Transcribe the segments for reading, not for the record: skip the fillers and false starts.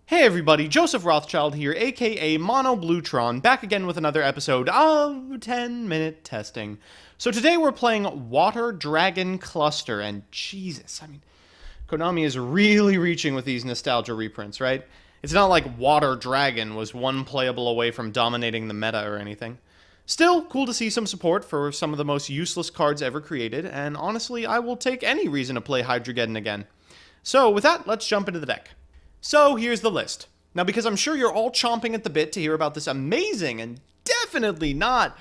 Hey everybody, Joseph Rothschild here, aka Mono Bluetron, back again with another episode of 10-Minute Testing. So today we're playing Water Dragon Cluster, and Jesus, Konami is really reaching with these nostalgia reprints, right? It's not like Water Dragon was one playable away from dominating the meta or anything. Still, cool to see some support for some of the most useless cards ever created, and honestly, I will take any reason to play Hydreigon again. So with that, let's jump into the deck. So here's the list. Now, because I'm sure you're all chomping at the bit to hear about this amazing and definitely not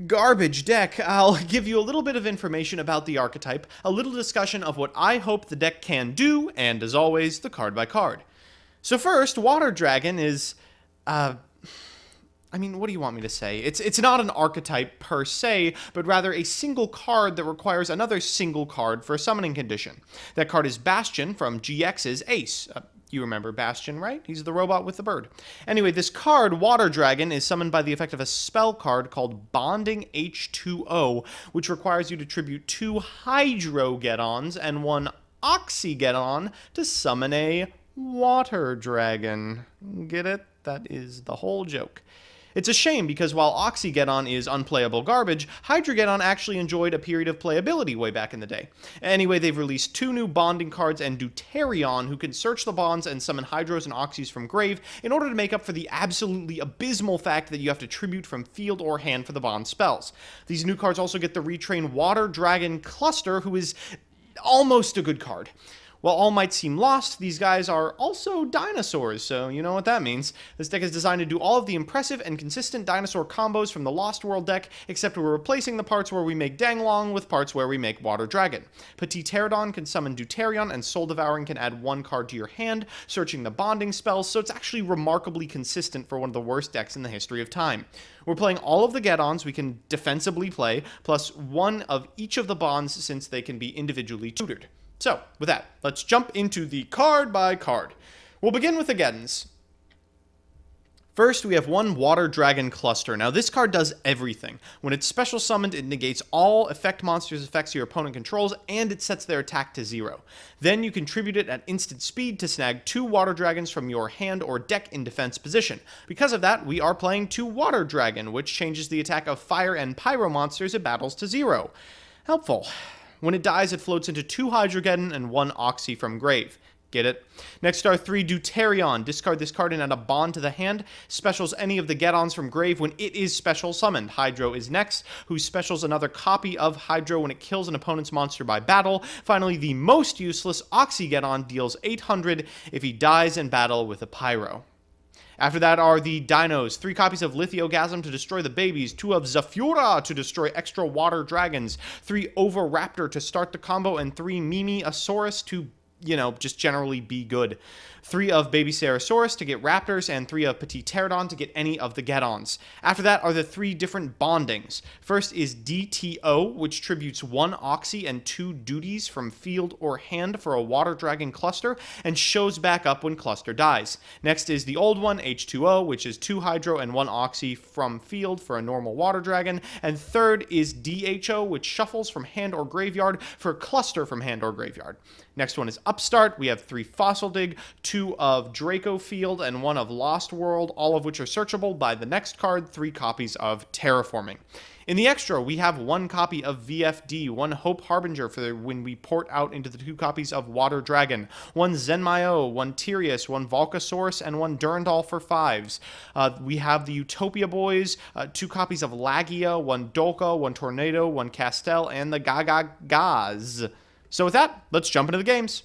garbage deck, I'll give you a little bit of information about the archetype, a little discussion of what I hope the deck can do, and as always, the card by card. So first, Water Dragon is, what do you want me to say? It's not an archetype per se, but rather a single card that requires another single card for a summoning condition. That card is Bastion from GX's Ace. You remember Bastion, right? He's the robot with the bird. Anyway, this card, Water Dragon, is summoned by the effect of a spell card called Bonding H2O, which requires you to tribute 2 Hydro-Geddons and 1 Oxy-Geddon to summon a Water Dragon. Get it? That is the whole joke. It's a shame because while Oxy-Geddon is unplayable garbage, Hydreigon actually enjoyed a period of playability way back in the day. Anyway, they've released 2 new bonding cards and Deuterion, who can search the bonds and summon Hydros and Oxys from grave in order to make up for the absolutely abysmal fact that you have to tribute from field or hand for the bond spells. These new cards also get the retrain Water Dragon Cluster, who is almost a good card. While all might seem lost, these guys are also dinosaurs, so you know what that means. This deck is designed to do all of the impressive and consistent dinosaur combos from the Lost World deck, except we're replacing the parts where we make Danglong with parts where we make Water Dragon. Petit Pterodon can summon Deuterion, and Soul Devouring can add 1 card to your hand, searching the bonding spells, so it's actually remarkably consistent for one of the worst decks in the history of time. We're playing all of the Geddons we can defensively play, plus 1 of each of the bonds since they can be individually tutored. So, with that, let's jump into the card by card. We'll begin with the Geddons. First, we have 1 Water Dragon Cluster. Now, this card does everything. When it's special summoned, it negates all effect monsters' effects your opponent controls, and it sets their attack to 0. Then you contribute it at instant speed to snag 2 Water Dragons from your hand or deck in defense position. Because of that, we are playing 2 Water Dragon, which changes the attack of fire and pyro monsters it battles to 0. Helpful. When it dies, it floats into 2 Hydreigon and 1 Oxy from grave. Get it? Next are 3 Deuterion. Discard this card and add a bond to the hand. Specials any of the Geddons from grave when it is special summoned. Hydro is next, who specials another copy of Hydro when it kills an opponent's monster by battle. Finally, the most useless Oxy-Geddon deals 800 if he dies in battle with a Pyro. After that are the Dinos, 3 copies of Lithogasm to destroy the babies, 2 of Zafura to destroy extra water dragons, 3 Oviraptor to start the combo, and 3 Mimiasaurus to, just generally be good. 3 of Baby Ceratosaurus to get Raptors, and 3 of Petit Pterodon to get any of the Geddons. After that are the 3 different bondings. First is DTO, which tributes 1 Oxy and 2 Duties from field or hand for a Water Dragon Cluster, and shows back up when Cluster dies. Next is the old one, H2O, which is 2 Hydro and 1 Oxy from field for a normal Water Dragon. And third is DHO, which shuffles from hand or graveyard for a Cluster from hand or graveyard. Next one is Upstart. We have 3 Fossil Dig, 2 of Draco Field, and 1 of Lost World, all of which are searchable by the next card, 3 copies of Terraforming. In the extra, we have 1 copy of VFD, 1 Hope Harbinger for when we port out into the 2 copies of Water Dragon, 1 Zenmaio, 1 Tyrius, 1 Volcasaurus, and 1 Durandal for 5s. We have the Utopia Boys, 2 copies of Lagia, 1 Dolka, 1 Tornado, 1 Castel, and the Gaga Gaz. So with that, let's jump into the games.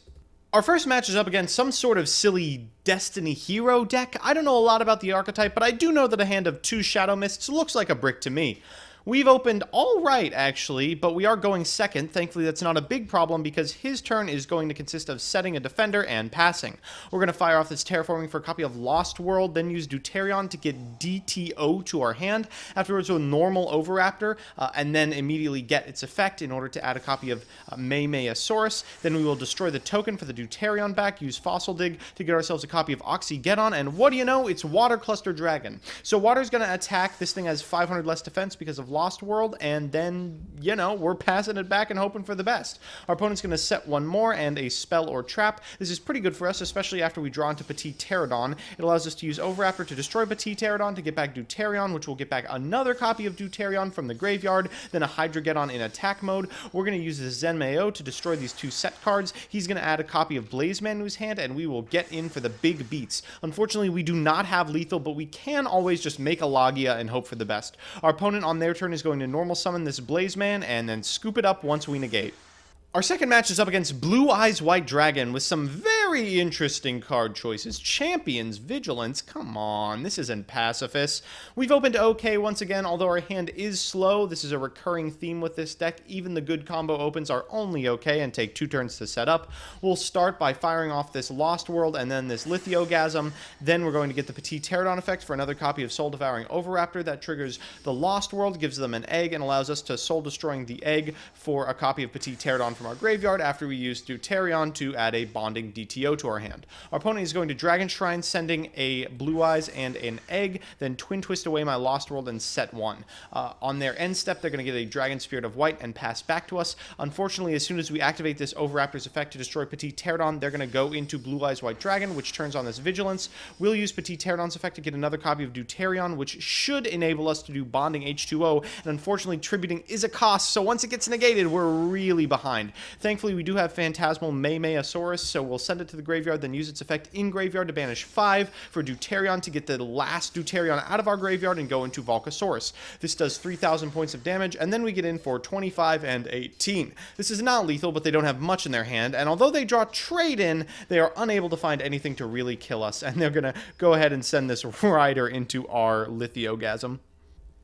Our first match is up against some sort of silly Destiny Hero deck. I don't know a lot about the archetype, but I do know that a hand of 2 Shadow Mists looks like a brick to me. We've opened all right, actually, but we are going second. Thankfully, that's not a big problem because his turn is going to consist of setting a defender and passing. We're going to fire off this Terraforming for a copy of Lost World, then use Deuterion to get DTO to our hand. Afterwards, a normal Oviraptor, and then immediately get its effect in order to add a copy of Mimiasaurus. Then we will destroy the token for the Deuterion back, use Fossil Dig to get ourselves a copy of Oxy-Geddon, and what do you know? It's Water Cluster Dragon. So Water's going to attack. This thing has 500 less defense because of of Lost World, and then, you know, we're passing it back and hoping for the best. Our opponent's going to set one more and a spell or trap. This is pretty good for us, especially after we draw into Petit Pterodon. It allows us to use Overraptor to destroy Petit Pterodon to get back Deuterion, which will get back another copy of Deuterion from the graveyard, then a Hydrogeddon in attack mode. We're going to use the Zenmeo to destroy these two set cards. He's going to add a copy of Blazeman to his hand, and we will get in for the big beats. Unfortunately, we do not have lethal, but we can always just make a Logia and hope for the best. Our opponent on their turn is going to normal summon this Blazeman and then scoop it up once we negate. Our second match is up against Blue Eyes White Dragon with some very interesting card choices. Champions, Vigilance, come on, this isn't Pacifist. We've opened OK once again, although our hand is slow. This is a recurring theme with this deck. Even the good combo opens are only OK and take 2 turns to set up. We'll start by firing off this Lost World and then this Lithiogasm. Then we're going to get the Petit Pterodon effect for another copy of Soul Devouring Overraptor that triggers the Lost World, gives them an egg, and allows us to Soul Destroying the egg for a copy of Petit Pterodon from our graveyard after we use Deuterion to add a bonding DTO to our hand. Our opponent is going to Dragon Shrine, sending a Blue Eyes and an egg, then Twin Twist away my Lost World and set 1. On their end step, they're going to get a Dragon Spirit of White and pass back to us. Unfortunately, as soon as we activate this Overraptor's effect to destroy Petit Pterodon, they're going to go into Blue Eyes White Dragon, which turns on this Vigilance. We'll use Petit Pterodon's effect to get another copy of Deuterion, which should enable us to do bonding H2O, and unfortunately, tributing is a cost, so once it gets negated, we're really behind. Thankfully, we do have Phantasmal Maymayasaurus, so we'll send it to the graveyard, then use its effect in graveyard to banish 5 for Deuterion to get the last Deuterion out of our graveyard and go into Volcasaurus. This does 3,000 points of damage, and then we get in for 25 and 18. This is not lethal, but they don't have much in their hand, and although they draw Trade-in, they are unable to find anything to really kill us, and they're going to go ahead and send this Rider into our Lithiogasm.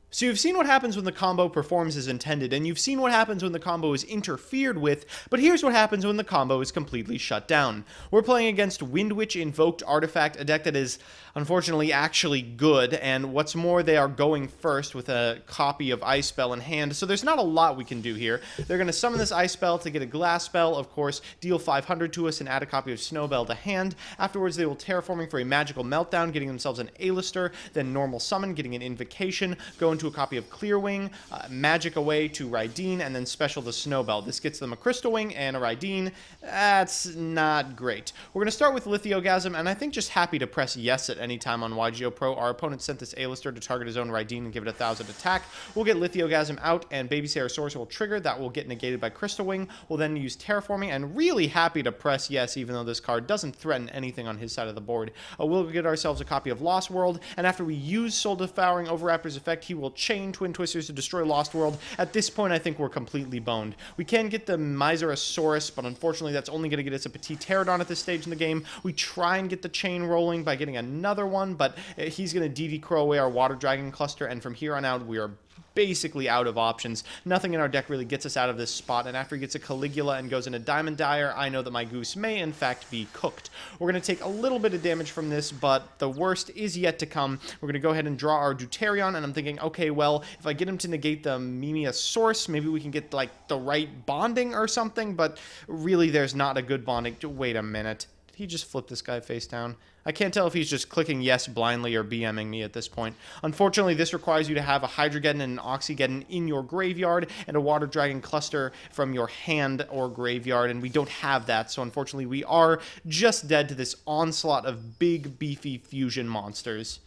So you've seen what happens when the combo performs as intended, and you've seen what happens when the combo is interfered with, but here's what happens when the combo is completely shut down. We're playing against Wind Witch Invoked Artifact, a deck that is, unfortunately, actually good, and what's more, they are going first with a copy of Ice Spell in hand, so there's not a lot we can do here. They're going to summon this Ice Spell to get a Glass Spell, of course, deal 500 to us and add a copy of Snowbell to hand. Afterwards, they will Terraforming for a Magical Meltdown, getting themselves an A-Lister, then Normal Summon, getting an Invocation, go into a copy of Clearwing, Magic away to Rydeen, and then special the Snowbell. This gets them a Crystal Wing and a Rydeen. That's not great. We're going to start with Lithiogasm, and I think just happy to press yes at any time on YGO Pro. Our opponent sent this A-Lister to target his own Rydeen and give it 1,000 attack. We'll get Lithiogasm out, and Baby Sarosaurus will trigger. That will get negated by Crystal Wing. We'll then use Terraforming, and really happy to press yes, even though this card doesn't threaten anything on his side of the board. We'll get ourselves a copy of Lost World, and after we use Soul Devouring Overraptor's effect, he will chain Twin Twisters to destroy Lost World. At this point, I think we're completely boned. We can get the Miserasaurus, but unfortunately, that's only going to get us a Petit Pterodon at this stage in the game. We try and get the chain rolling by getting another one, but he's going to DD Crow away our Water Dragon cluster, and from here on out, we are basically out of options. Nothing in our deck really gets us out of this spot, and after he gets a Caligula and goes into Diamond Dire, I know that my goose may in fact be cooked. We're going to take a little bit of damage from this, but the worst is yet to come. We're going to go ahead and draw our Deuterion, and I'm thinking, okay, well, if I get him to negate the Mimiasaurus, maybe we can get, like, the right bonding or something, but really there's not a good bonding. Wait a minute. Did he just flip this guy face down? I can't tell if he's just clicking yes blindly or BMing me at this point. Unfortunately, this requires you to have a Hydrogeddon and an Oxygeddon in your graveyard and a Water Dragon cluster from your hand or graveyard, and we don't have that, so unfortunately we are just dead to this onslaught of big, beefy fusion monsters.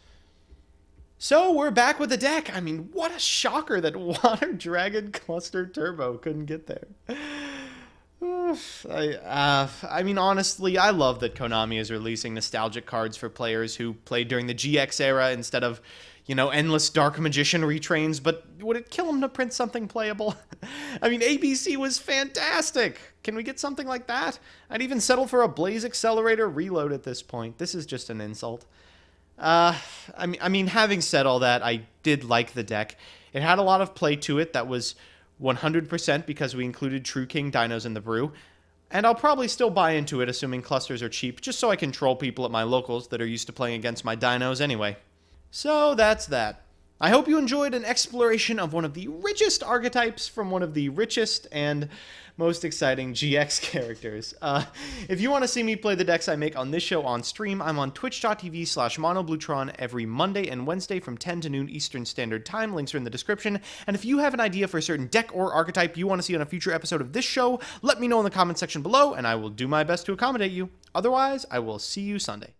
So we're back with the deck. I mean, what a shocker that Water Dragon Cluster Turbo couldn't get there. I mean, honestly, I love that Konami is releasing nostalgic cards for players who played during the GX era instead of, you know, endless Dark Magician retrains, but would it kill them to print something playable? I mean, ABC was fantastic. Can we get something like that? I'd even settle for a Blaze Accelerator reload at this point. This is just an insult. I mean, having said all that, I did like the deck. It had a lot of play to it that was 100% because we included True King Dinos in the brew, and I'll probably still buy into it assuming clusters are cheap, just so I can troll people at my locals that are used to playing against my dinos anyway. So that's that. I hope you enjoyed an exploration of one of the richest archetypes from one of the richest and most exciting GX characters. If you want to see me play the decks I make on this show on stream, I'm on twitch.tv/monobluetron every Monday and Wednesday from 10 to noon Eastern Standard Time. Links are in the description. And if you have an idea for a certain deck or archetype you want to see on a future episode of this show, let me know in the comment section below, and I will do my best to accommodate you. Otherwise, I will see you Sunday.